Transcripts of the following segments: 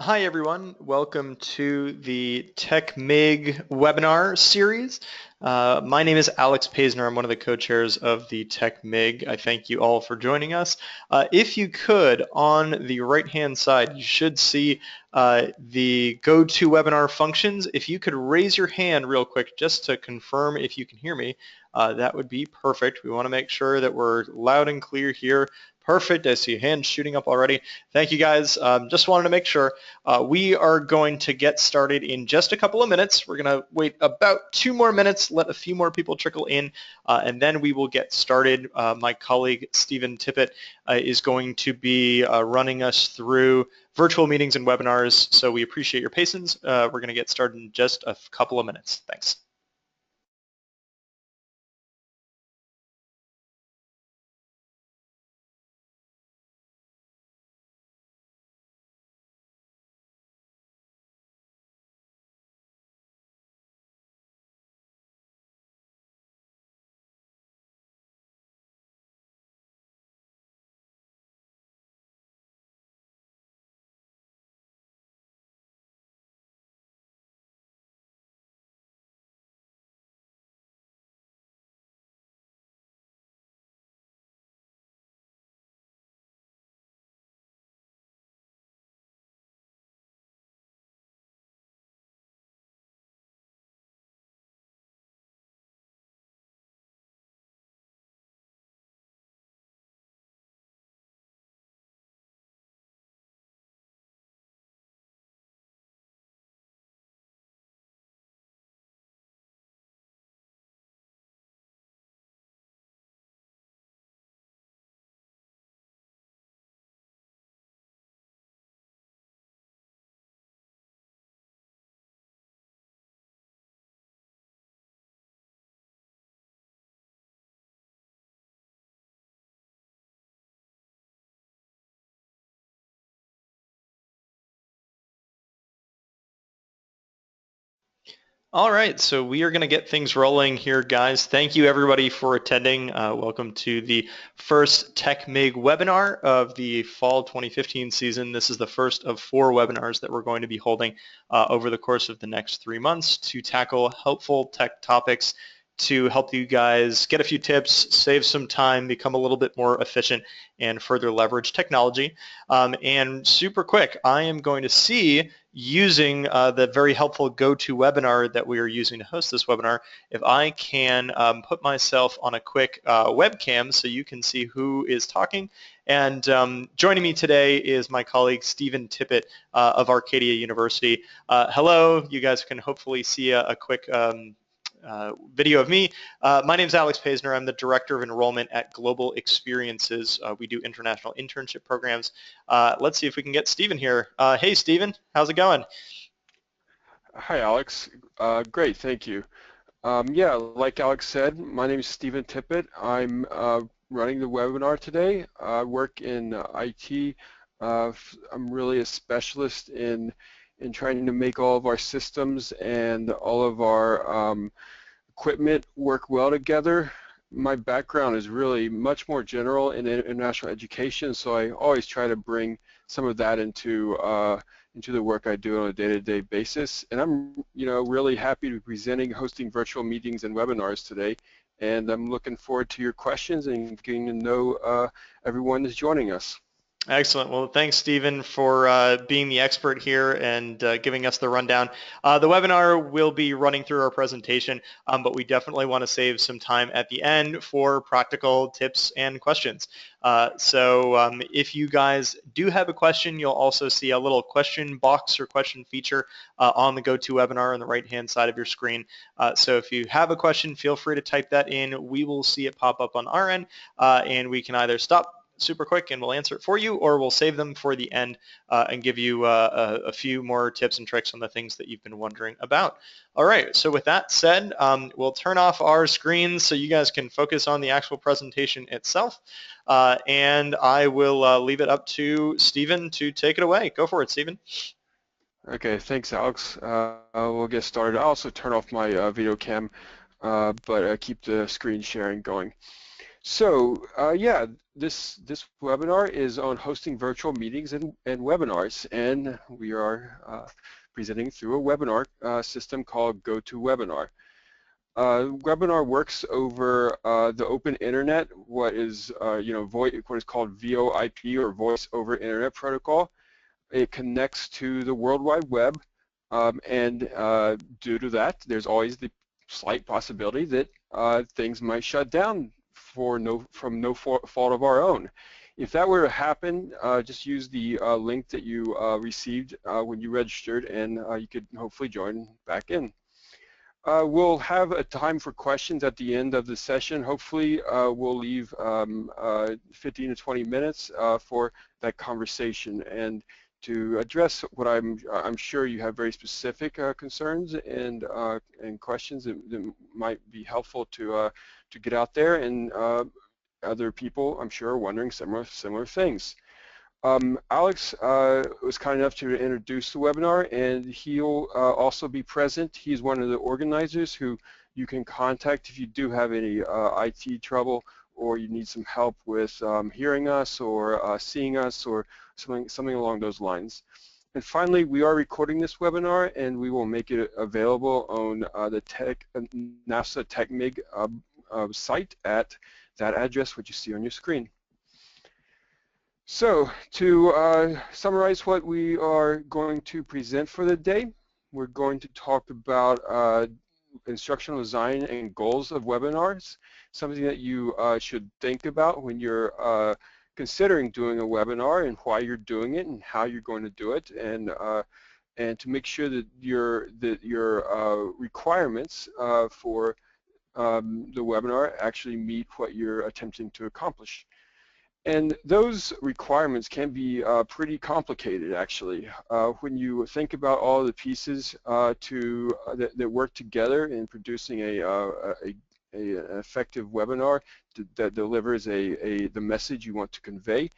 Hi everyone, welcome to the Tech MIG webinar series. My name is Alex Paisner. I'm one of the co-chairs of the Tech MIG. I thank you all for joining us. If you could, on the right-hand side, you should see the GoToWebinar functions. If you could raise your hand real quick just to confirm if you can hear me, that would be perfect. We want to make sure that we're loud and clear here. Perfect. I see hands shooting up already. Thank you guys. Just wanted to make sure. We are going to get started in just a couple of minutes. We're going to wait about 2 more minutes, let a few more people trickle in, and then we will get started. My colleague, Stephen Tippett, is going to be running us through virtual meetings and webinars, so we appreciate your patience. We're going to get started in just a couple of minutes. Thanks. All right, so we are going to get things rolling here, guys. Thank you, everybody, for attending. Welcome to the first Tech MIG webinar of the fall 2015 season. This is the first of 4 webinars that we're going to be holding over the course of the next 3 months to tackle helpful tech topics to help you guys get a few tips, save some time, become a little bit more efficient, and further leverage technology. And super quick, I am going to see, using the very helpful GoToWebinar that we are using to host this webinar, if I can put myself on a quick webcam so you can see who is talking. And joining me today is my colleague Stephen Tippett of Arcadia University. Hello, you guys can hopefully see a quick video of me. My name is Alex Paisner. I'm the Director of Enrollment at Global Experiences. We do international internship programs. Let's see if we can get Stephen here. Hey, Stephen, how's it going? Hi, Alex. Great, thank you. Yeah, like Alex said, my name is Stephen Tippett. I'm running the webinar today. I work in IT. I'm really a specialist in trying to make all of our systems and all of our equipment work well together. My background is really much more general in international education, so I always try to bring some of that into the work I do on a day-to-day basis. And I'm, really happy to be presenting, hosting virtual meetings and webinars today. And I'm looking forward to your questions and getting to know everyone that's joining us. Excellent. Well, thanks, Stephen, for being the expert here and giving us the rundown. The webinar will be running through our presentation, but we definitely want to save some time at the end for practical tips and questions. So if you guys do have a question, you'll also see a little question box or question feature on the GoToWebinar on the right-hand side of your screen. So if you have a question, feel free to type that in. We will see it pop up on our end, and we can either stop super quick and we'll answer it for you, or we'll save them for the end and give you a few more tips and tricks on the things that you've been wondering about. All right, so with that said, we'll turn off our screens so you guys can focus on the actual presentation itself, and I will leave it up to Stephen to take it away. Go for it, Stephen. Okay, thanks, Alex. We'll get started. I'll also turn off my video cam, but keep the screen sharing going. Yeah, this webinar is on hosting virtual meetings and webinars, and we are presenting through a webinar system called GoToWebinar. Webinar works over the open internet, what is what is called VoIP, or Voice over Internet Protocol. It connects to the World Wide Web, and due to that, there's always the slight possibility that things might shut down from no fault of our own. If that were to happen, just use the link that you received when you registered, and you could hopefully join back in. We'll have a time for questions at the end of the session. Hopefully, we'll leave 15 to 20 minutes for that conversation, and to address what I'm sure you have very specific concerns and questions that might be helpful to get out there, and other people I'm sure are wondering similar things. Alex was kind enough to introduce the webinar, and he'll also be present. He's one of the organizers who you can contact if you do have any IT trouble, or you need some help with hearing us or seeing us, or something along those lines. And finally, we are recording this webinar, and we will make it available on the NASA TechMig site at that address, which you see on your screen. So to summarize what we are going to present for the day, we're going to talk about instructional design and goals of webinars, something that you should think about when you're considering doing a webinar, and why you're doing it and how you're going to do it, and to make sure that your requirements for the webinar actually meet what you're attempting to accomplish. And those requirements can be pretty complicated, actually. When you think about all the pieces that work together in producing an effective webinar that delivers the message you want to convey,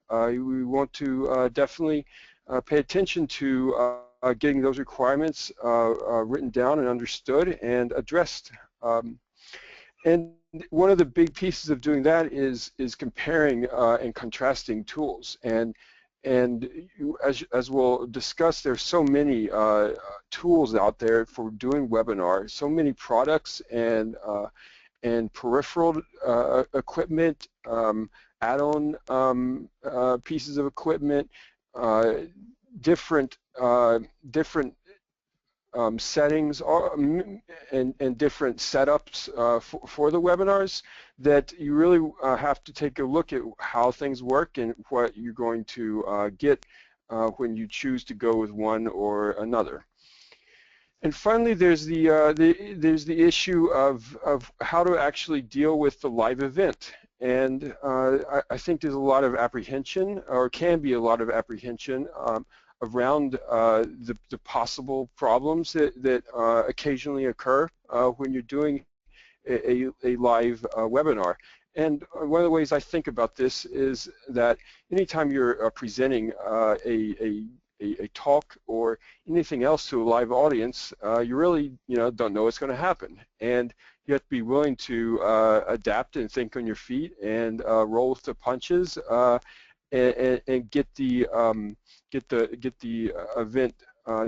we want to definitely pay attention to getting those requirements written down and understood and addressed. And one of the big pieces of doing that is comparing and contrasting tools. And as we'll discuss, there's so many tools out there for doing webinars, so many products and peripheral equipment, add-on pieces of equipment, different settings and different setups for the webinars, that you really have to take a look at how things work and what you're going to get when you choose to go with one or another. And finally, there's the issue of how to actually deal with the live event. And I think there's a lot of apprehension, or can be a lot of apprehension, around the possible problems that occasionally occur when you're doing a live webinar. And one of the ways I think about this is that anytime you're presenting a talk or anything else to a live audience, you really don't know what's going to happen, and you have to be willing to adapt and think on your feet and roll with the punches and get the event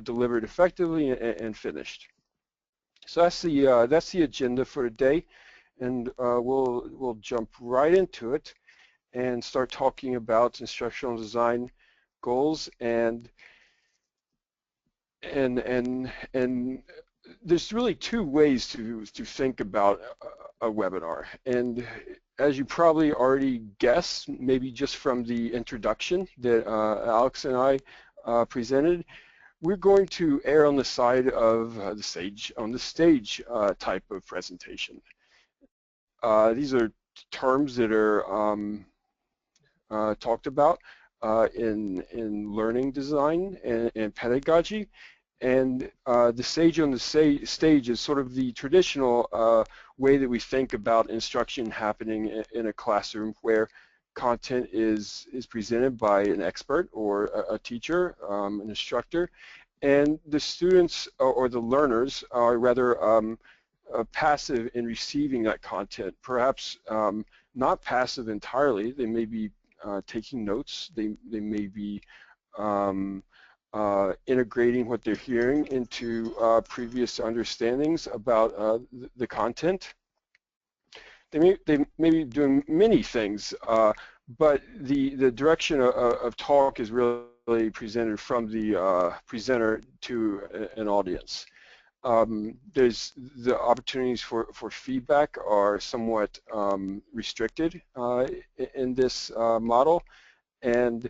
delivered effectively and finished. So that's the agenda for today, and we'll jump right into it and start talking about instructional design goals. And there's really two ways to think about a webinar. And as you probably already guessed, maybe just from the introduction that Alex and I presented, we're going to err on the side of the stage type of presentation. These are terms that are talked about in learning design and pedagogy. And the stage on the stage is sort of the traditional way that we think about instruction happening in a classroom, where content is presented by an expert or a teacher, an instructor, and the students or the learners are rather passive in receiving that content, perhaps not passive entirely. They may be taking notes. They may be integrating what they're hearing into previous understandings about the content. They may be doing many things, but the direction of talk is really presented from the presenter to an audience. There's the opportunities for feedback are somewhat restricted in this model, and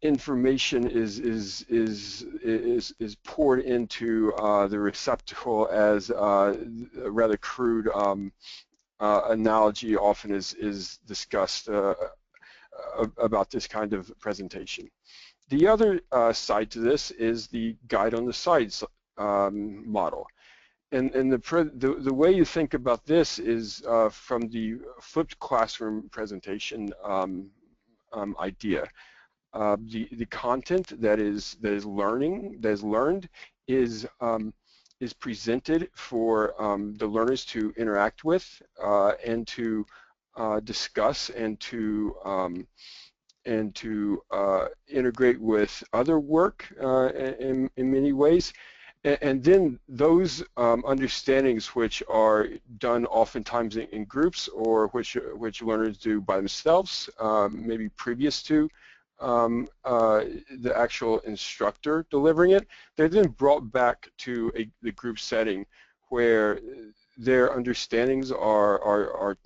information is poured into the receptacle as a rather crude analogy often is discussed about this kind of presentation. The other side to this is the guide on the sides model. And the way you think about this is from the flipped classroom presentation idea. The content that is learned is presented for the learners to interact with and to discuss and to integrate with other work in many ways. And then those understandings which are done oftentimes in groups or which learners do by themselves, maybe previous to the actual instructor delivering it, they're then brought back to the group setting where their understandings are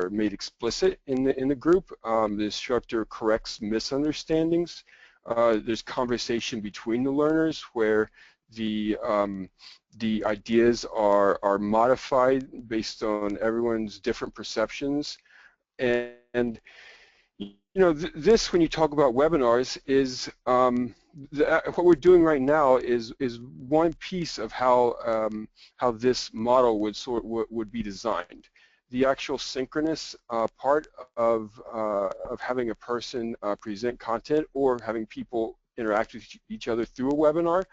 made explicit in the group. The instructor corrects misunderstandings. There's conversation between the learners where the ideas are modified based on everyone's different perceptions. And you know, this, when you talk about webinars, is what we're doing right now is one piece of how this model would be designed. The actual synchronous part of having a person present content or having people interact with each other through a webinar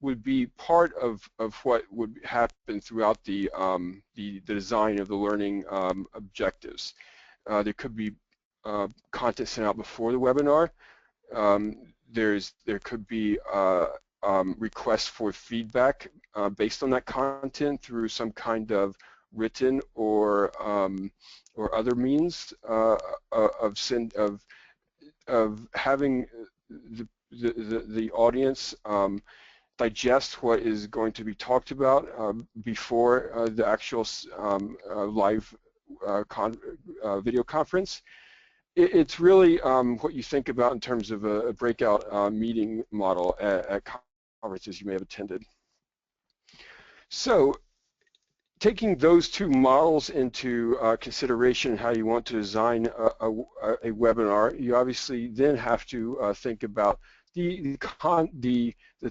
would be part of what would happen throughout the design of the learning objectives. There could be content sent out before the webinar. There could be requests for feedback based on that content through some kind of written or other means of having the audience digest what is going to be talked about before the actual live video conference. It's really what you think about in terms of a breakout meeting model at conferences you may have attended. So taking those two models into consideration, how you want to design a webinar, you obviously then have to think about the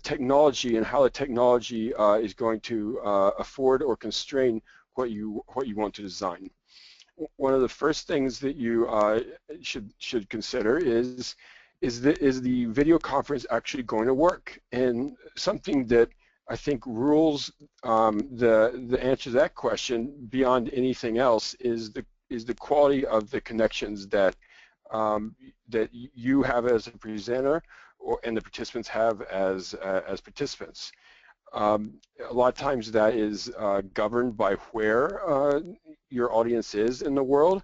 technology and how the technology is going to afford or constrain what you want to design. One of the first things that you should consider is the video conference actually going to work? And something that I think rules the answer to that question beyond anything else is the quality of the connections that that you have as a presenter and the participants have as participants. A lot of times that is governed by where your audience is in the world.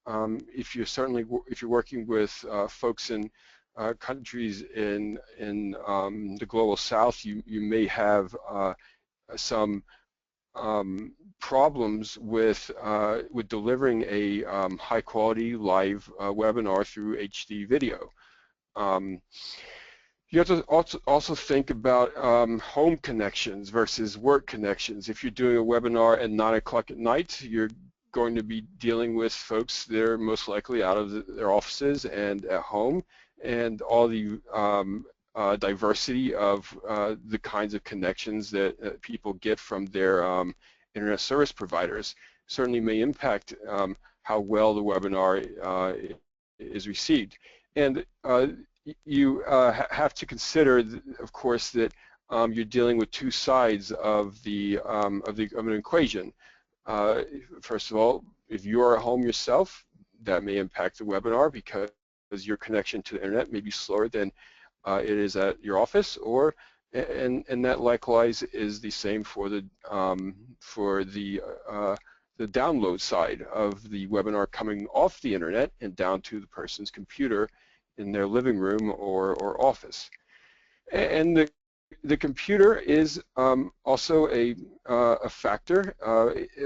If you're working with folks in countries in the global south, you may have some problems with delivering a high quality live webinar through HD video. You have to also think about home connections versus work connections. If you're doing a webinar at 9 o'clock at night, you're going to be dealing with folks that are most likely out of their offices and at home, and all the diversity of the kinds of connections that people get from their internet service providers certainly may impact how well the webinar is received. And you have to consider, of course, that you're dealing with two sides of an equation. First of all, if you are at home yourself, that may impact the webinar because your connection to the internet may be slower than it is at your office, and that likewise is the same for the download side of the webinar coming off the internet and down to the person's computer in their living room or office. And the computer is also a factor.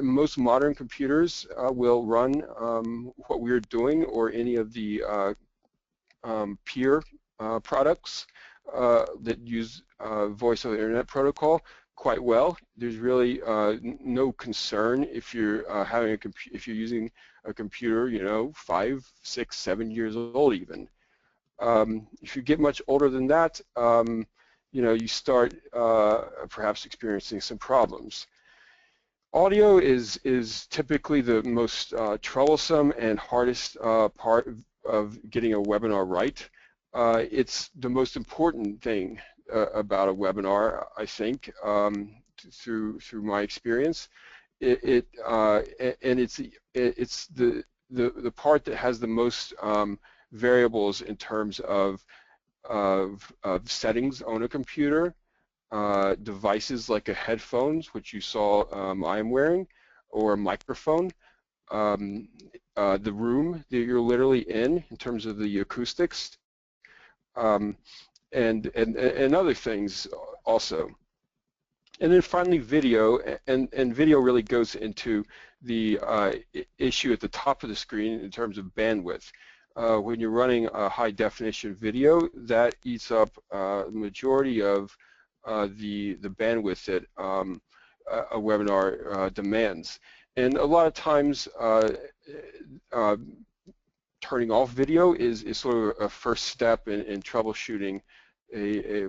Most modern computers will run what we're doing or any of the peer products that use voice over the internet protocol quite well. There's really no concern if you're if you're using a computer, 5, 6, 7 years old even. If you get much older than that, you start perhaps experiencing some problems. Audio is typically the most troublesome and hardest part of getting a webinar right. It's the most important thing about a webinar, I think, through my experience. And it's the part that has the most variables in terms of settings on a computer, devices like a headphones, which you saw I'm wearing, or a microphone, the room that you're literally in terms of the acoustics, and other things also. And then finally video, and video really goes into the issue at the top of the screen in terms of bandwidth. When you're running a high definition video, that eats up the majority of the bandwidth that a webinar demands. And a lot of times turning off video is sort of a first step in troubleshooting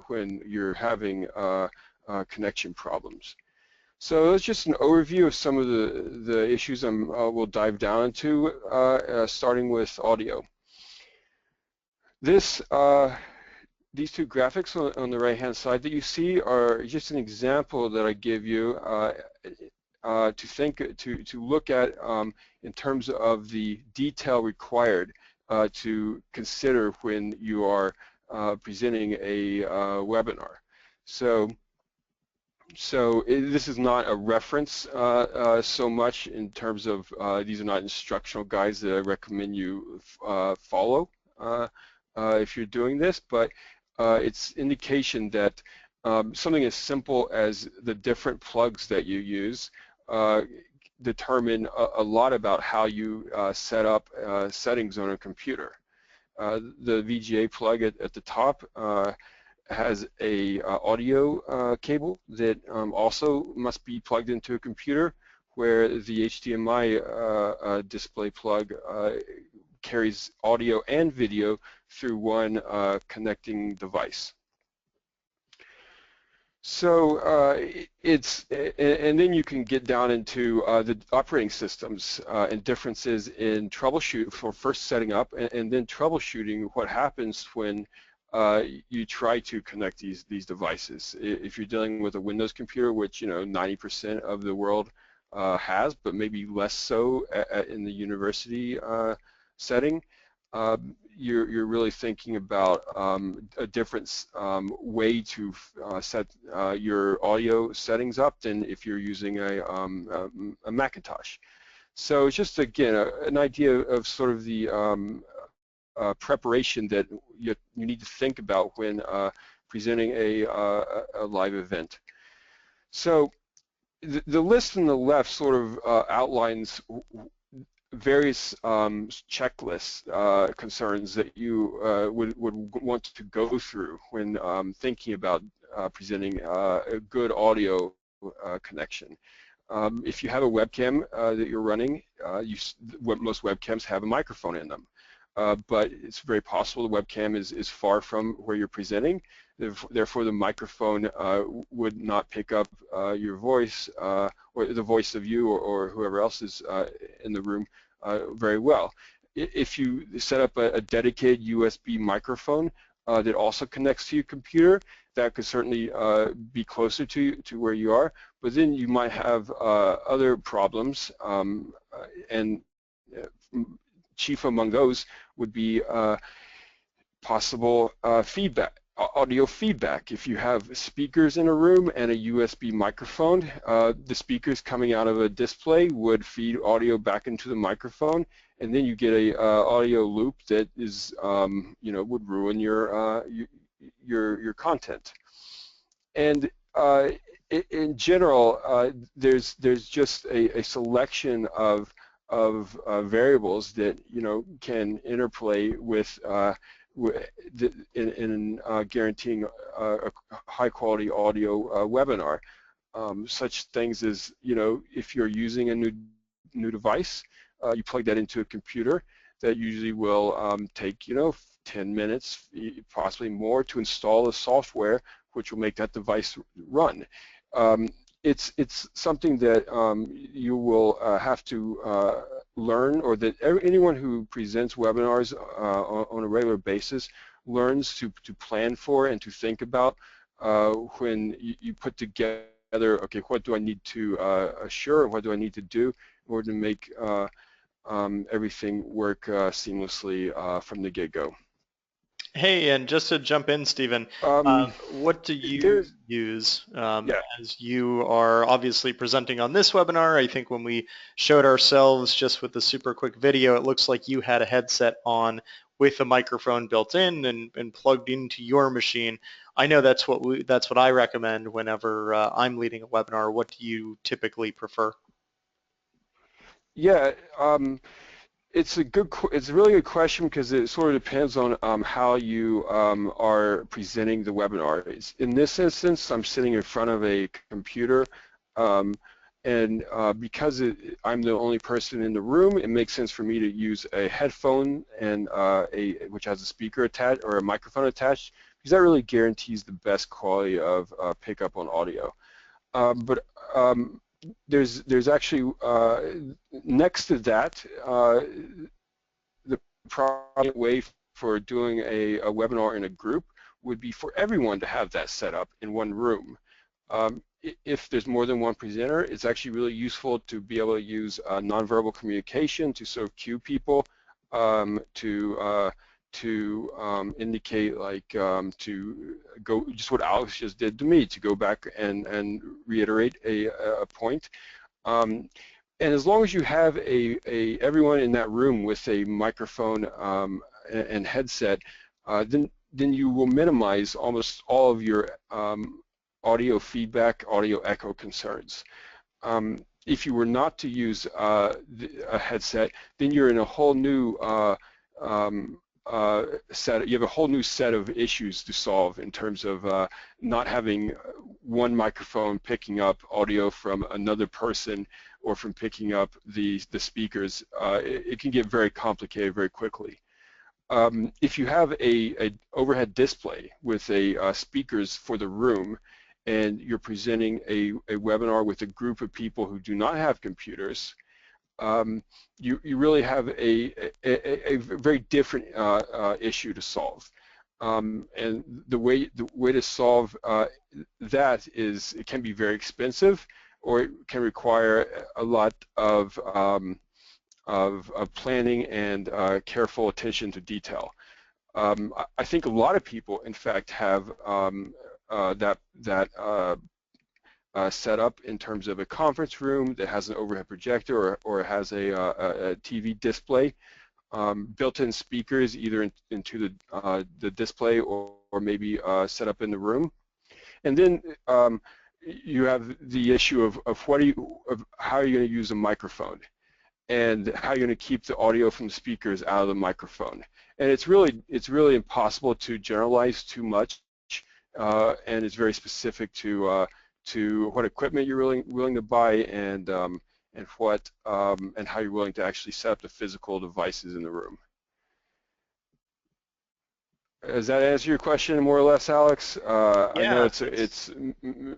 when you're having connection problems. So that's just an overview of some of the issues we'll dive down into, starting with audio. These two graphics on the right-hand side that you see are just an example that I give you to look at in terms of the detail required to consider when you are presenting a webinar. So this is not a reference so much in terms of these are not instructional guides that I recommend you follow if you're doing this, but it's indication that something as simple as the different plugs that you use determine a lot about how you set up settings on a computer. The VGA plug at the top has a audio cable that also must be plugged into a computer, where the HDMI display plug carries audio and video through one connecting device. So and then you can get down into the operating systems and differences in troubleshoot for first setting up and then troubleshooting what happens when you try to connect these devices. If you're dealing with a Windows computer, which 90% of the world has, but maybe less so in the university setting, you're really thinking about a different way to set your audio settings up than if you're using a Macintosh. So it's just, again, an idea of sort of the preparation that you need to think about when presenting a live event. So the list on the left sort of outlines various checklist concerns that you would want to go through when thinking about presenting a good audio connection. If you have a webcam that you're running, most webcams have a microphone in them. But it's very possible the webcam is far from where you're presenting. Therefore, the microphone would not pick up your voice or the voice of you or whoever else is in the room very well. If you set up a dedicated USB microphone, that also connects to your computer. That could certainly be closer to where you are, but then you might have other problems, and chief among those would be possible audio feedback. If you have speakers in a room and a USB microphone, the speakers coming out of a display would feed audio back into the microphone, and then you get a audio loop that is, would ruin your content. And in general, there's just a selection of variables that can interplay with in guaranteeing a high quality audio webinar. Such things as, if you're using a new device, you plug that into a computer. That usually will take 10 minutes, possibly more, to install the software which will make that device run. It's something that you will have to learn, or that anyone who presents webinars on a regular basis learns to plan for and to think about when you put together, okay, what do I need to assure, and what do I need to do in order to make everything work seamlessly from the get-go. Hey, and just to jump in, Stephen, what do you There's, use yeah. as you are obviously presenting on this webinar? I think when we showed ourselves just with the super quick video, it looks like you had a headset on with a microphone built in and plugged into your machine. I know that's what I recommend whenever I'm leading a webinar. What do you typically prefer? Yeah, it's a really good question, because it sort of depends on how you are presenting the webinar. In this instance, I'm sitting in front of a computer, um, and because I'm the only person in the room, it makes sense for me to use a headphone and which has a speaker attached or a microphone attached, because that really guarantees the best quality of pickup on audio. But there's actually next to that, the proper way for doing a webinar in a group would be for everyone to have that set up in one room. If there's more than one presenter, it's actually really useful to be able to use nonverbal communication to sort of cue people to indicate, like, to go, just what Alex just did to me, to go back and reiterate a point. And as long as you have everyone in that room with a microphone and headset, then you will minimize almost all of your audio feedback, audio echo concerns. If you were not to use a headset, then you're in a whole new you have a whole new set of issues to solve in terms of not having one microphone picking up audio from another person, or from picking up the speakers. It can get very complicated very quickly. If you have a overhead display with speakers for the room, and you're presenting a webinar with a group of people who do not have computers, you really have a very different issue to solve. And the way to solve that is, it can be very expensive, or it can require a lot of planning and careful attention to detail. I think a lot of people, in fact, have that set up in terms of a conference room that has an overhead projector, or has a TV display, built-in speakers either into the display, or maybe set up in the room. And then you have the issue of how are you going to use a microphone, and how you're going to keep the audio from the speakers out of the microphone. And it's really impossible to generalize too much, and it's very specific to what equipment you're willing to buy, and how you're willing to actually set up the physical devices in the room. Does that answer your question more or less, Alex? I know Yeah, it's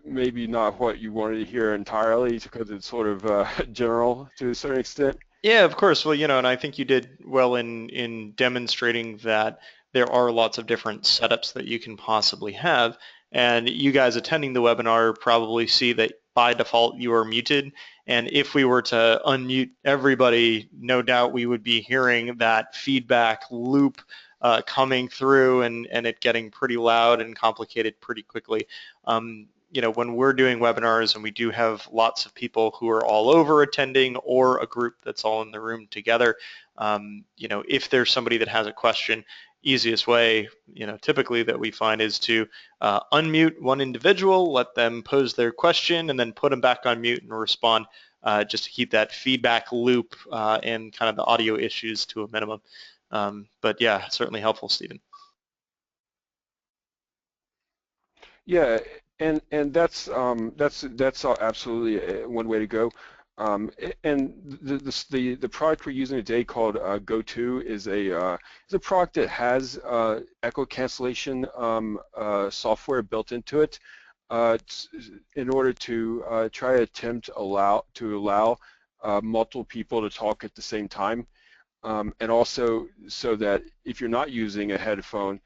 maybe not what you wanted to hear entirely, because it's sort of general to a certain extent. yeah, of course. Well, and I think you did well in demonstrating that there are lots of different setups that you can possibly have. And you guys attending the webinar probably see that by default you are muted. And if we were to unmute everybody, no doubt we would be hearing that feedback loop coming through and it getting pretty loud and complicated pretty quickly. When we're doing webinars and we do have lots of people who are all over attending or a group that's all in the room together, if there's somebody that has a question, easiest way, typically that we find is to unmute one individual, let them pose their question, and then put them back on mute and respond, just to keep that feedback loop and kind of the audio issues to a minimum. But yeah, certainly helpful, Stephen. Yeah, and that's absolutely one way to go. And the product we're using today called Go2 is a product that has echo cancellation software built into it in order to try to attempt to allow multiple people to talk at the same time. And also so that if you're not using a headphone,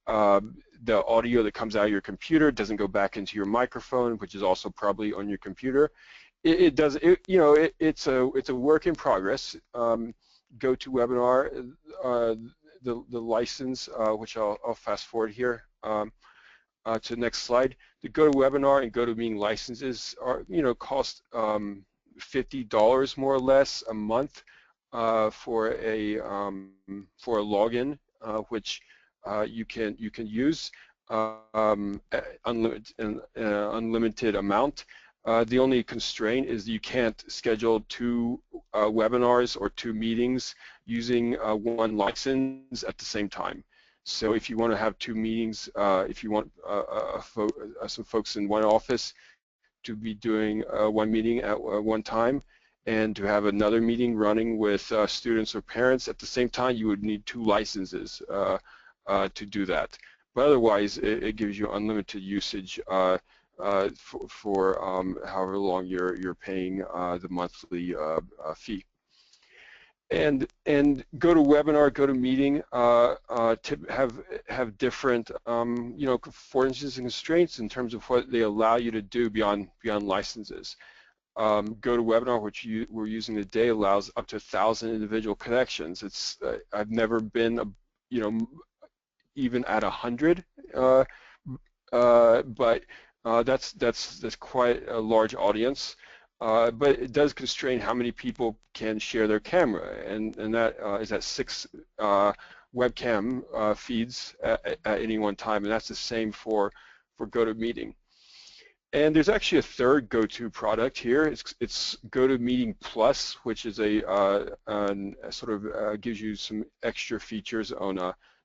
the audio that comes out of your computer doesn't go back into your microphone, which is also probably on your computer. It's a work in progress. GoToWebinar, the license, which I'll fast forward here to the next slide. The GoToWebinar and GoToMeeting licenses are, cost $50 more or less a month for a login, which you can use unlimited amount. The only constraint is you can't schedule two webinars or two meetings using one license at the same time. So if you want to have two meetings, if you want some folks in one office to be doing one meeting at one time, and to have another meeting running with students or parents at the same time, you would need two licenses to do that. But otherwise, it gives you unlimited usage for however long you're paying the monthly fee. And GoToWebinar, GoToMeeting have different affordances and constraints in terms of what they allow you to do beyond licenses. GoToWebinar, which we're using today, allows up to 1,000 individual connections. It's I've never been even at 100, but that's quite a large audience. But it does constrain how many people can share their camera, and that is at 6 webcam feeds at any one time, and that's the same for GoToMeeting. And there's actually a third GoTo product here. It's GoToMeeting Plus, which is a sort of gives you some extra features on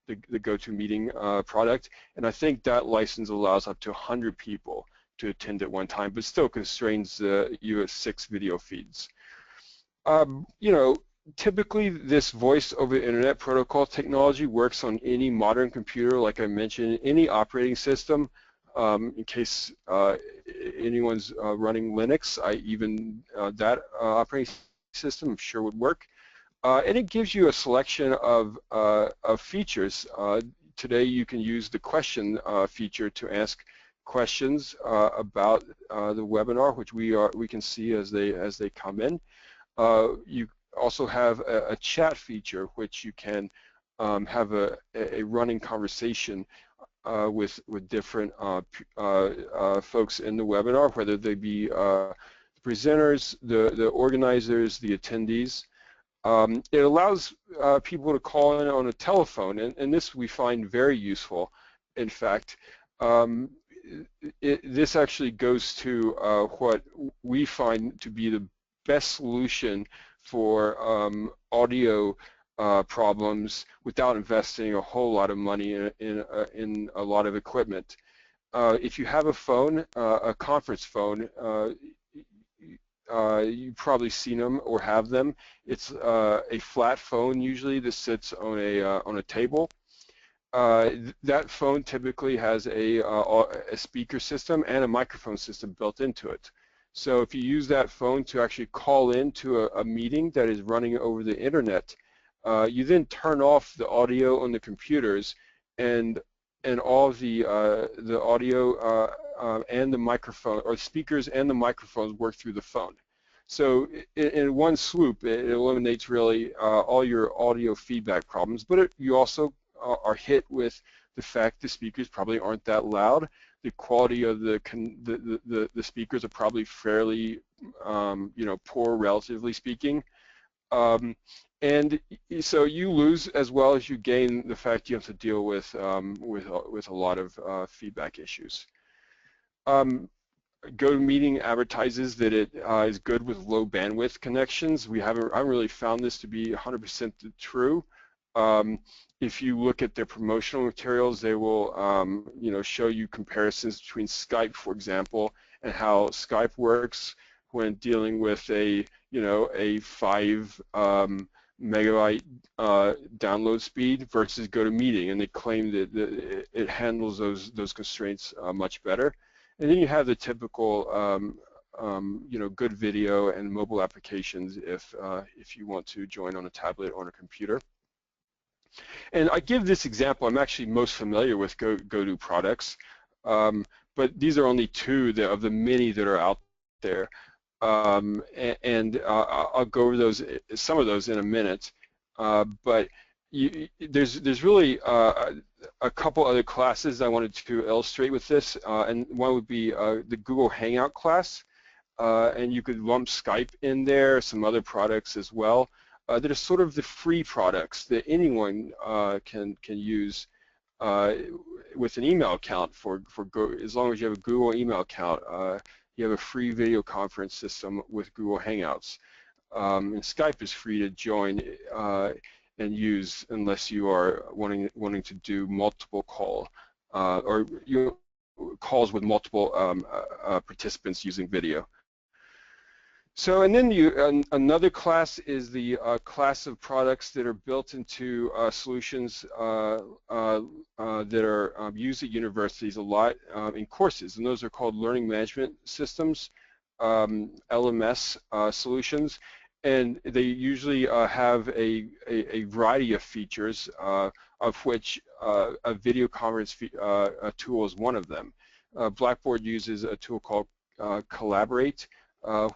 the GoToMeeting product. And I think that license allows up to 100 people to attend at one time, but still constrains you at 6 video feeds. Typically this voice over the internet protocol technology works on any modern computer, like I mentioned, any operating system. In case anyone's running Linux, even that operating system I'm sure would work. And it gives you a selection of features. Today you can use the question feature to ask questions about the webinar, which we can see as they come in. You also have a chat feature, which you can have a running conversation with different folks in the webinar, whether they be the presenters, the organizers, the attendees. It allows people to call in on a telephone, and this we find very useful. In fact, this actually goes to what we find to be the best solution for audio problems without investing a whole lot of money in a lot of equipment. If you have a phone, a conference phone, you've probably seen them or have them. It's a flat phone usually that sits on a table. That phone typically has a speaker system and a microphone system built into it. So if you use that phone to actually call into a meeting that is running over the internet, you then turn off the audio on the computers and all the audio and the microphone, or speakers and the microphones, work through the phone. So in one swoop, it eliminates really all your audio feedback problems, but you also are hit with the fact the speakers probably aren't that loud. The quality of the speakers are probably fairly poor, relatively speaking. And so you lose as well as you gain the fact you have to deal with a lot of feedback issues. GoToMeeting advertises that it is good with low bandwidth connections. I haven't really found this to be 100% true. If you look at their promotional materials, they will show you comparisons between Skype, for example, and how Skype works when dealing with a 5 megabyte download speed versus GoToMeeting, and they claim that it handles those constraints much better. And then you have the typical good video and mobile applications if you want to join on a tablet or on a computer. And I give this example. I'm actually most familiar with GoTo products, but these are only two of the many that are out there. And I'll go over some of those in a minute. But there's really a couple other classes I wanted to illustrate with this, and one would be the Google Hangout class, and you could lump Skype in there, some other products as well. That are sort of the free products that anyone can use with an email account as long as you have a Google email account. You have a free video conference system with Google Hangouts. And Skype is free to join and use unless you are wanting to do multiple calls with multiple participants using video. So, and then another class is the class of products that are built into solutions that are used at universities a lot in courses, and those are called learning management systems, LMS solutions, and they usually have a variety of features, of which a video conference tool is one of them. Blackboard uses a tool called Collaborate,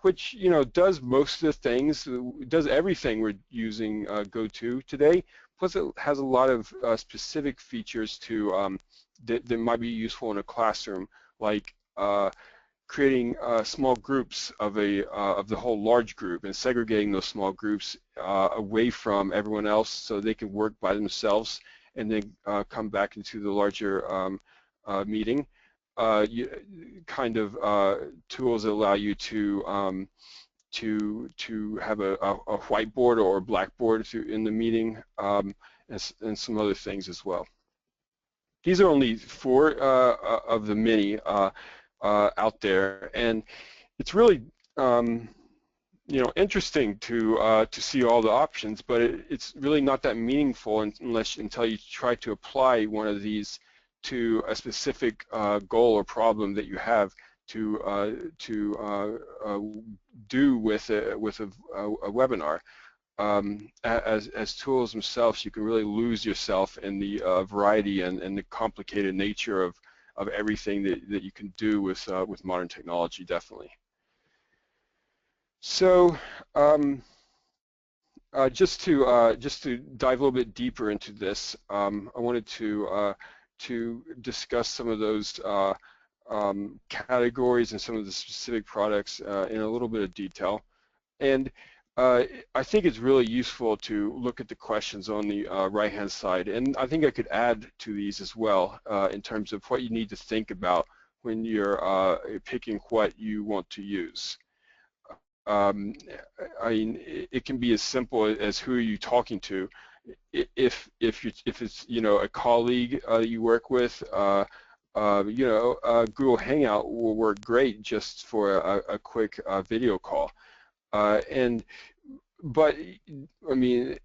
which does most of the things, does everything we're using GoTo today. Plus, it has a lot of specific features that might be useful in a classroom, like creating small groups of the whole large group and segregating those small groups away from everyone else so they can work by themselves and then come back into the larger meeting. Kind of tools that allow you to have a whiteboard or a blackboard in the meeting, and some other things as well. These are only 4 of the many out there, and it's really interesting to see all the options, but it's really not that meaningful until you try to apply one of these to a specific goal or problem that you have to do with a webinar. As tools themselves, you can really lose yourself in the variety and the complicated nature of everything that you can do with modern technology, definitely. So just to dive a little bit deeper into this, I wanted to discuss some of those categories and some of the specific products in a little bit of detail. And I think it's really useful to look at the questions on the right-hand side, and I think I could add to these as well in terms of what you need to think about when you're picking what you want to use. I mean, it can be as simple as who are you talking to. If it's a colleague you work with, Google Hangout will work great just for a quick video call. But I mean,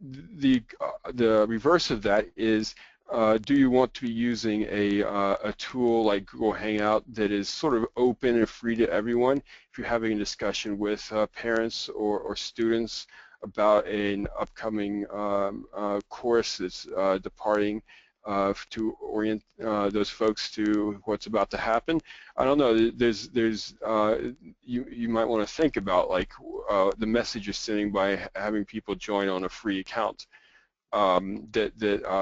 the reverse of that is, do you want to be using a tool like Google Hangout that is sort of open and free to everyone? If you're having a discussion with parents or students about an upcoming course that's departing to orient those folks to what's about to happen. I don't know. You might want to think about like the message you're sending by having people join on a free account that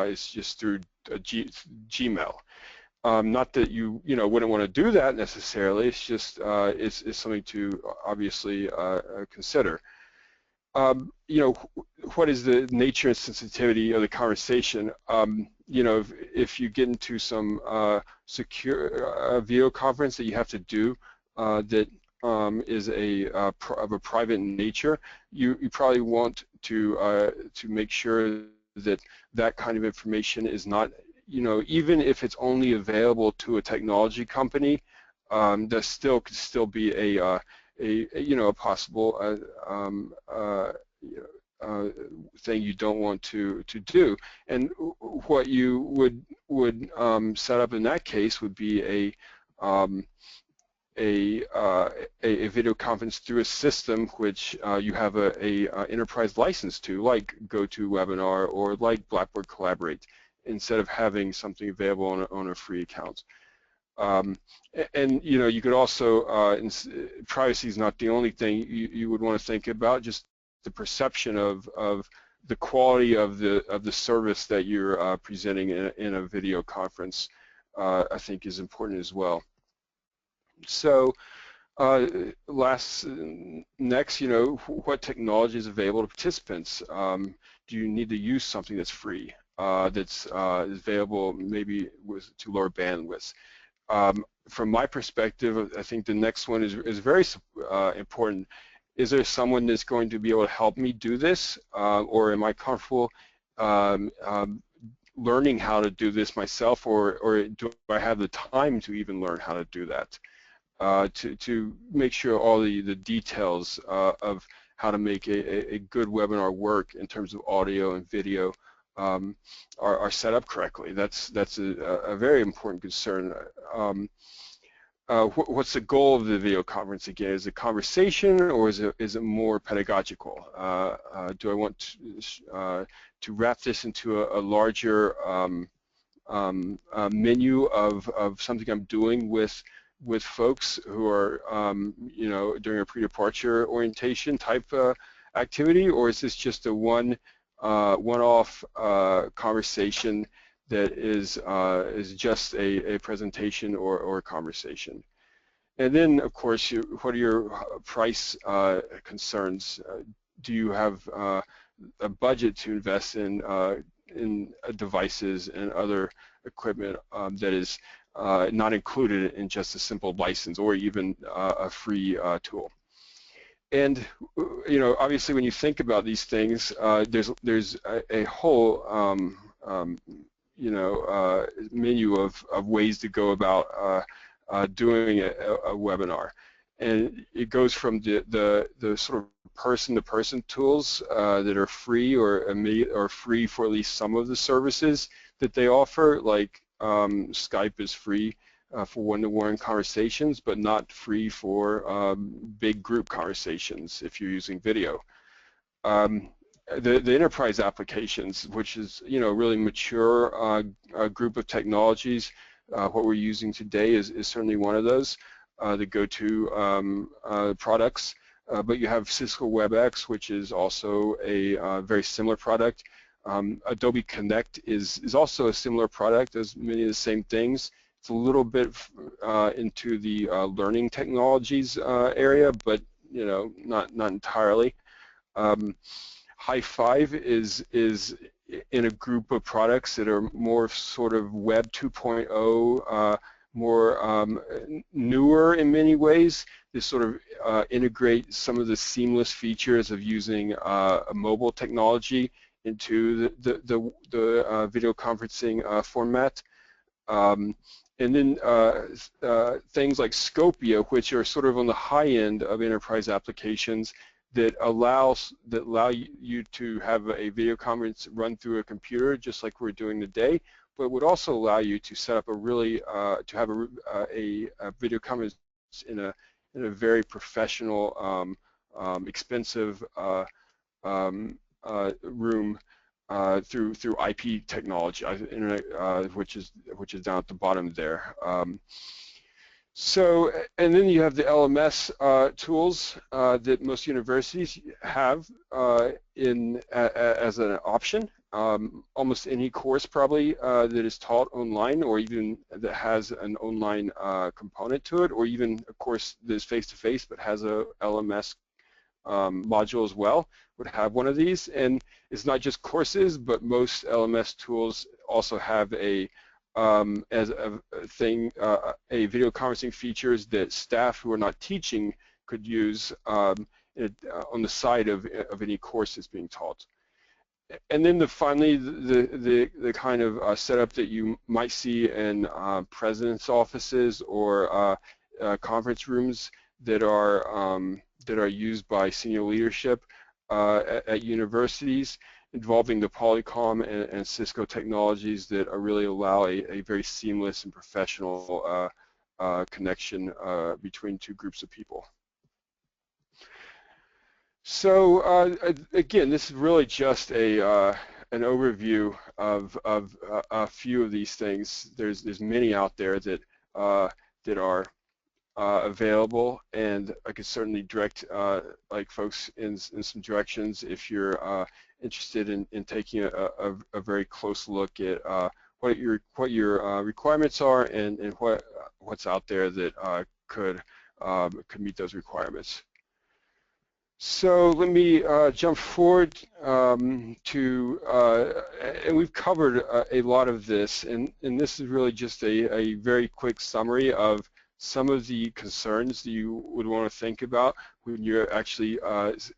is just through Gmail. Not that you wouldn't want to do that necessarily. It's just it's something to obviously consider. What is the nature and sensitivity of the conversation? If you get into some secure video conference that you have to do that is of a private nature, you probably want to make sure that that kind of information is not, even if it's only available to a technology company, there could still be a possible thing you don't want to do. And what you would set up in that case would be a video conference through a system which you have a enterprise license to, like GoToWebinar or like Blackboard Collaborate, instead of having something available on a free account. And you could also, privacy is not the only thing you would want to think about. Just the perception of the quality of the service that you're presenting in a video conference, I think, is important as well. So next, what technology is available to participants? Do you need to use something that's free, that's available maybe to lower bandwidth? From my perspective, I think the next one is very important. Is there someone that's going to be able to help me do this, or am I comfortable learning how to do this myself, or do I have the time to even learn how to do that? To make sure all the details of how to make a good webinar work in terms of audio and video are set up correctly. That's a very important concern. What's the goal of the video conference again? Is it conversation, or is it more pedagogical? Do I want to wrap this into a larger menu of something I'm doing with folks who are during a pre-departure orientation type activity, or is this just a one-off conversation that is just a presentation or a conversation? And then, of course, what are your price concerns? Do you have a budget to invest in devices and other equipment that is not included in just a simple license or even a free tool? And obviously, when you think about these things, there's a whole menu of ways to go about doing a webinar, and it goes from the sort of person-to-person tools that are free or free for at least some of the services that they offer, like Skype is free for one-to-one conversations, but not free for big group conversations if you're using video. The enterprise applications, which is really mature group of technologies, what we're using today is certainly one of those, the go-to products. But you have Cisco WebEx, which is also a very similar product. Adobe Connect is also a similar product, does many of the same things. It's a little bit into the learning technologies area, but not entirely. High5 is in a group of products that are more sort of Web 2.0, more newer in many ways. They sort of integrate some of the seamless features of using a mobile technology into the video conferencing format. And then things like Scopia, which are sort of on the high end of enterprise applications, that allow you to have a video conference run through a computer, just like we're doing today, but would also allow you to set up to have a video conference in a very professional, expensive room through IP technology, internet, which is down at the bottom there. So, and then you have the LMS tools that most universities have as an option. Almost any course probably that is taught online, or even that has an online component to it, or even a course that is face-to-face but has a LMS module as well, would have one of these. And it's not just courses, but most LMS tools also have as a thing, a video conferencing features that staff who are not teaching could use on the side of any course that's being taught. And then finally, the kind of setup that you might see in president's offices or conference rooms that are used by senior leadership at universities, involving the Polycom and Cisco technologies that really allow a very seamless and professional connection between two groups of people. So again, this is really just an overview of a few of these things. There's many out there that are available, and I could certainly direct like folks in some directions if you're interested in taking a very close look at what your requirements are and what's out there that could meet those requirements. So let me jump forward and we've covered a lot of this, and this is really just a very quick summary of some of the concerns that you would want to think about when you're actually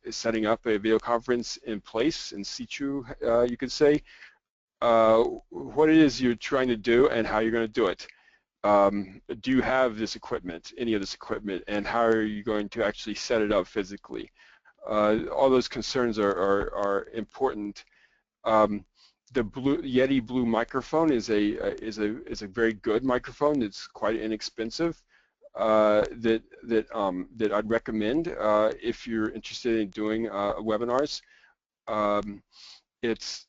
setting up a video conference in place, in situ, you could say, what it is you're trying to do and how you're going to do it. Do you have this equipment, any of this equipment, and how are you going to actually set it up physically? All those concerns are important. The Yeti Blue microphone is a very good microphone. It's quite inexpensive. That I'd recommend if you're interested in doing webinars. It's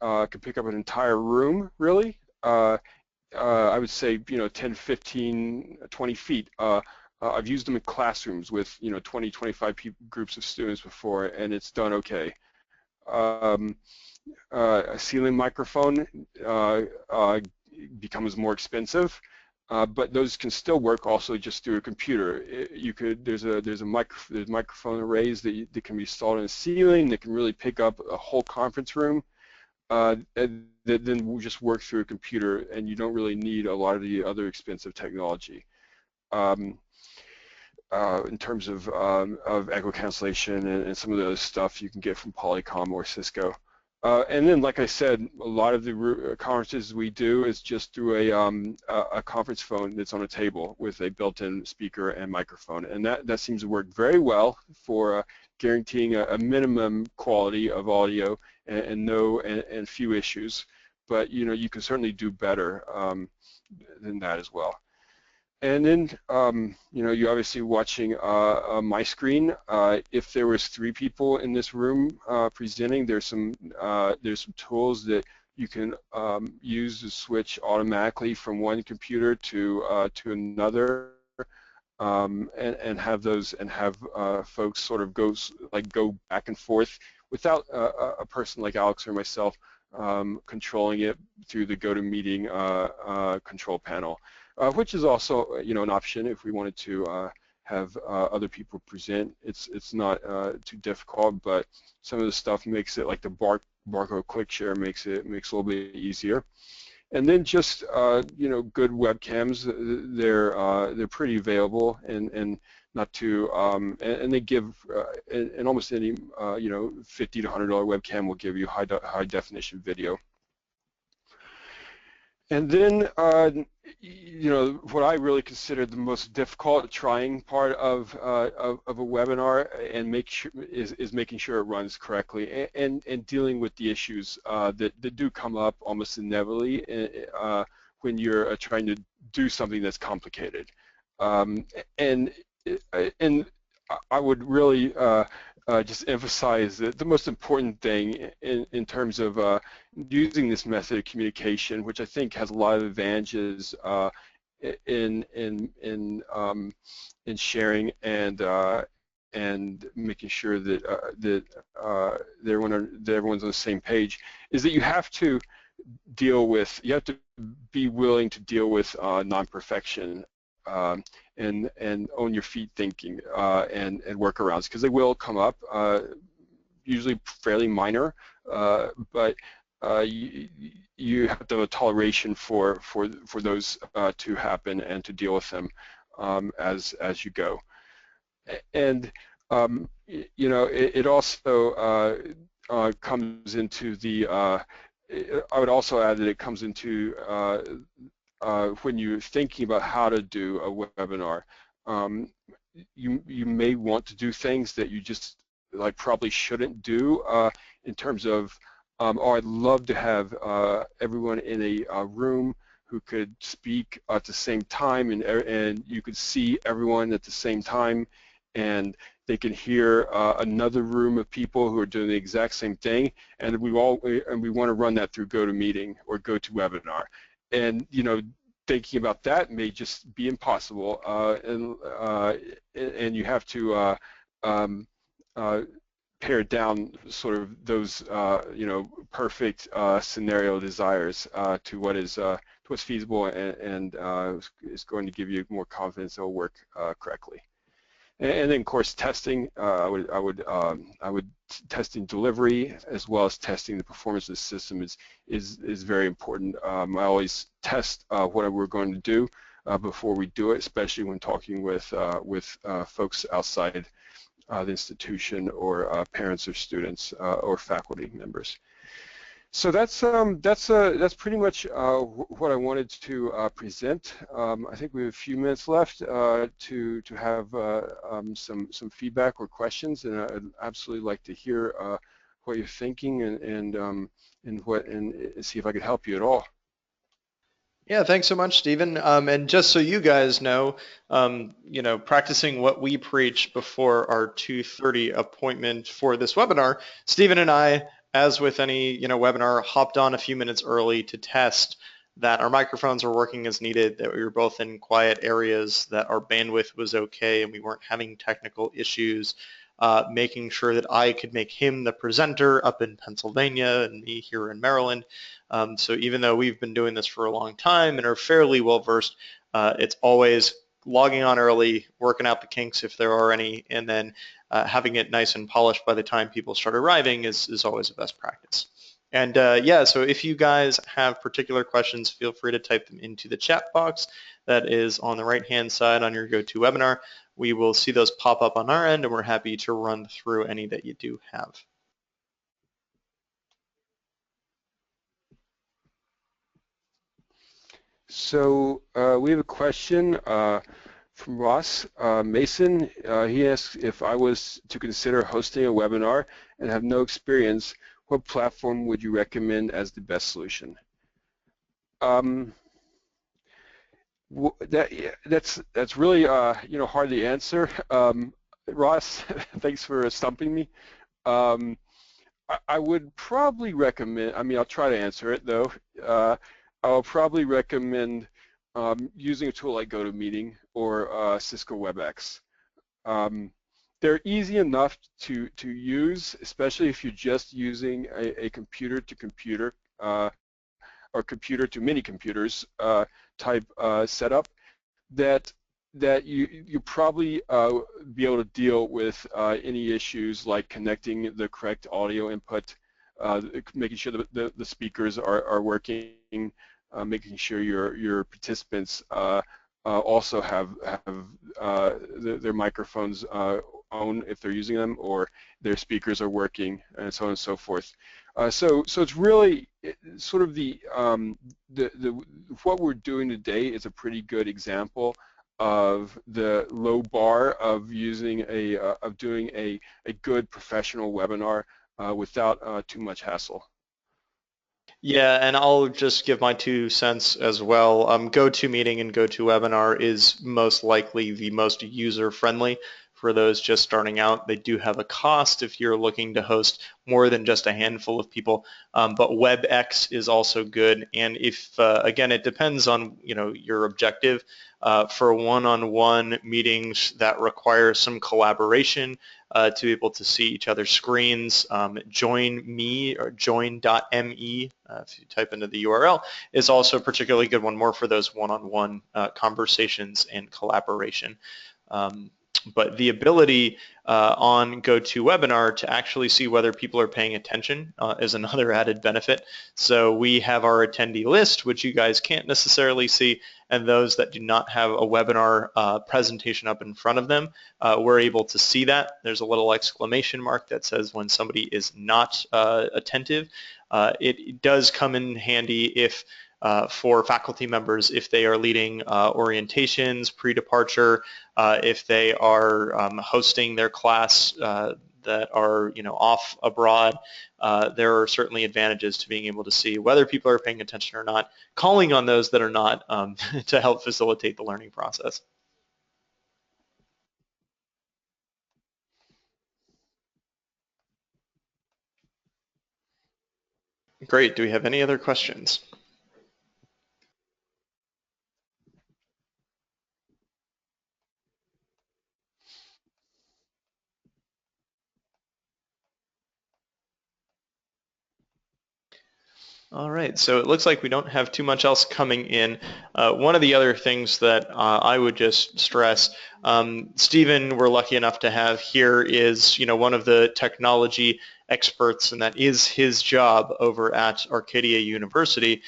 can pick up an entire room, really. I would say 10, 15, 20 feet. I've used them in classrooms with 20, 25 groups of students before, and it's done okay. A ceiling microphone becomes more expensive, but those can still work also just through a computer. There's microphone arrays that can be installed in the ceiling that can really pick up a whole conference room. That then will just work through a computer, and you don't really need a lot of the other expensive technology. In terms of echo cancellation and some of the other stuff you can get from Polycom or Cisco. And then, like I said, a lot of the conferences we do is just through a conference phone that's on a table with a built-in speaker and microphone, and that seems to work very well for guaranteeing a minimum quality of audio and few issues. But you can certainly do better than that as well. And then, you're obviously watching my screen. If there was 3 people in this room presenting, there's some tools that you can use to switch automatically from one computer to another, and have folks sort of go back and forth without a person like Alex or myself controlling it through the GoToMeeting control panel. Which is also, an option if we wanted to have other people present. It's not too difficult, but some of the stuff makes it, like the barcode click share, makes it a little bit easier. And then just good webcams. They're pretty available and not too and they give and almost any $50 to $100 webcam will give you high definition video. And then, what I really consider the most difficult, trying part of a webinar, and is making sure it runs correctly, and dealing with the issues that do come up almost inevitably when you're trying to do something that's complicated. And I would really just emphasize that the most important thing in terms of using this method of communication, which I think has a lot of advantages in in in um, in sharing and making sure that that everyone's on the same page, is that you have to be willing to deal with non-perfection, um, and own your feet thinking, and workarounds, because they will come up, usually fairly minor, but you have to have a toleration for those to happen and to deal with them as you go. And it also comes into the I would also add that it comes into when you're thinking about how to do a webinar. Um, you may want to do things that you just probably shouldn't do, in terms of, oh, I'd love to have everyone in a room who could speak at the same time, and you could see everyone at the same time, and they can hear another room of people who are doing the exact same thing, and we want to run that through GoToMeeting or GoToWebinar. And thinking about that may just be impossible, and you have to um, pare down sort of those perfect scenario desires to what's feasible, and is going to give you more confidence it will work correctly. And then, of course, testing. I would testing delivery as well as testing the performance of the system is very important. I always test what we're going to do before we do it, especially when talking with folks outside the institution, or parents or students, or faculty members. So that's pretty much what I wanted to present. I think we have a few minutes left to have some feedback or questions, and I'd absolutely like to hear what you're thinking, and see if I could help you at all. Yeah, thanks so much, Stephen. And just so you guys know, practicing what we preach before our 2:30 appointment for this webinar, Stephen and I, as with any webinar, hopped on a few minutes early to test that our microphones were working as needed, that we were both in quiet areas, that our bandwidth was okay, and we weren't having technical issues. Making sure that I could make him the presenter up in Pennsylvania and me here in Maryland. So even though we've been doing this for a long time and are fairly well versed, it's always logging on early, working out the kinks if there are any, and then having it nice and polished by the time people start arriving is always a best practice. And yeah, so if you guys have particular questions, feel free to type them into the chat box that is on the right-hand side on your GoToWebinar. We will see those pop up on our end, and we're happy to run through any that you do have. So we have a question from Ross Mason. He asks, if I was to consider hosting a webinar and have no experience, what platform would you recommend as the best solution? That's really hard to answer. Ross, thanks for stumping me. I would probably recommend, I'll try to answer it though. I'll probably recommend using a tool like GoToMeeting or Cisco WebEx. They're easy enough to use, especially if you're just using a computer to computer or computer to mini computers type setup, that you probably be able to deal with any issues like connecting the correct audio input, making sure that the speakers are working, making sure your participants also have their microphones on if they're using them, or their speakers are working, and so on and so forth. So it's really sort of what we're doing today is a pretty good example of the low bar of using doing a good professional webinar without too much hassle. Yeah, and I'll just give my 2 cents as well. GoToMeeting and GoToWebinar is most likely the most user-friendly for those just starting out. They do have a cost if you're looking to host more than just a handful of people, but WebEx is also good. And if, again, it depends on your objective. For one-on-one meetings that require some collaboration to be able to see each other's screens, join me or join.me, if you type into the URL, is also a particularly good one, more for those one-on-one conversations and collaboration. But the ability on GoToWebinar to actually see whether people are paying attention is another added benefit. So we have our attendee list, which you guys can't necessarily see, and those that do not have a webinar presentation up in front of them, we're able to see that. There's a little exclamation mark that says when somebody is not attentive. It does come in handy if for faculty members if they are leading orientations, pre-departure, if they are hosting their class that are off abroad. There are certainly advantages to being able to see whether people are paying attention or not, calling on those that are not to help facilitate the learning process. Great. Do we have any other questions? All right, so it looks like we don't have too much else coming in. One of the other things that I would just stress, Stephen, we're lucky enough to have here is, one of the technology experts, and that is his job over at Arcadia University.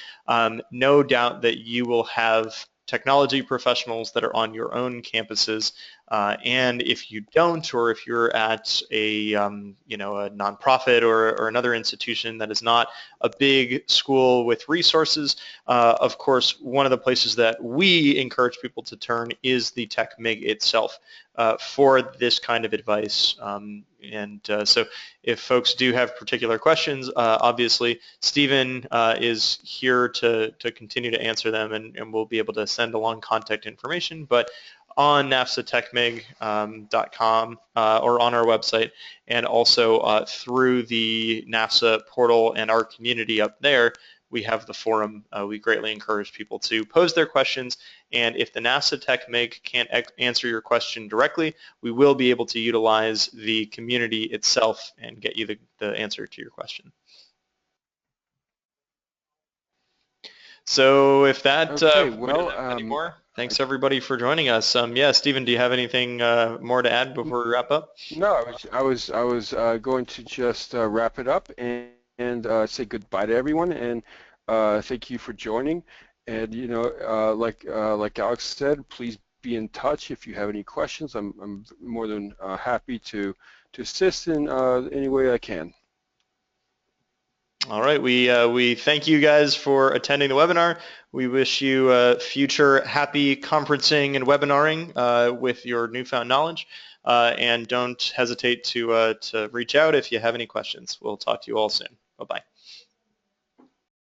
No doubt that you will have technology professionals that are on your own campuses, and if you don't, or if you're at a a nonprofit or another institution that is not a big school with resources, of course, one of the places that we encourage people to turn is the Tech MIG itself for this kind of advice. So if folks do have particular questions, obviously Stephen is here to continue to answer them, and we'll be able to send along contact information. But on nafsatechmig.com or on our website, and also through the NAFSA portal and our community up there, we have the forum. We greatly encourage people to pose their questions, and if the NAFSA Tech MIG can't answer your question directly, we will be able to utilize the community itself and get you the answer to your question. So if that Okay, we don't have any more, thanks everybody for joining us. Yeah, Stephen, do you have anything more to add before we wrap up? no, I was going to just wrap it up and say goodbye to everyone, and thank you for joining. And like Alex said, please be in touch if you have any questions. I'm more than happy to assist in any way I can. All right, we thank you guys for attending the webinar. We wish you future happy conferencing and webinaring with your newfound knowledge, and don't hesitate to reach out if you have any questions. We'll talk to you all soon. Bye-bye.